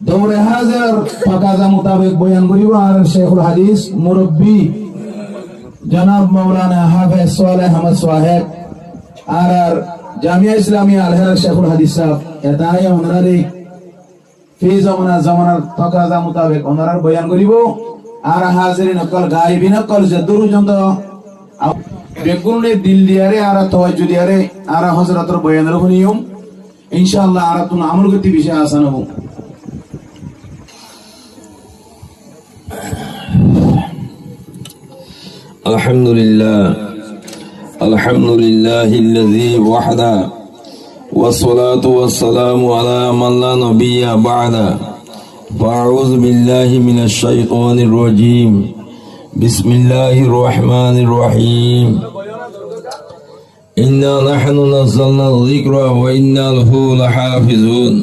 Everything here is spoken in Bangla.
দৌড়ে হাজার ফাকাজা মোতাবেক বয়ান করিব আর শেখুল হাদিস মুরব্বী জনাব মাওলানা হাফেজ সালেহ আহমদ সাহেব আর জামিয়া ইসলামিয়া আলহের শেখুল হাদিস সাহেব এটাই ওনারে ফি জামানার ফাকাজা মোতাবেক ওনার বয়ান করিব আর হাজিরিন নকল গায়বী নকল যদুর জন্ত বেগুনে দিল দিয়ারে আর তাওয়াজ্জু দিয়ারে আর হযরতের বয়ানের শুনিয়ম ইনশাআল্লাহ আর তুন আমল গতি বিষয় আসান হবো আলহামদুলিল্লাহিল্লাযী ওয়াহদা ওয়াসসালাতু ওয়াসসালামু আলা মান লা নাবিয়্যা বা'দা ফাআউযু বিল্লাহি মিনাশ শাইতানির রাজীম বিসমিল্লাহির রহমানির রহিম ইন্না নাহনু নাযালনা যিকরা ওয়া ইন্না লাহু লাহাফিজুন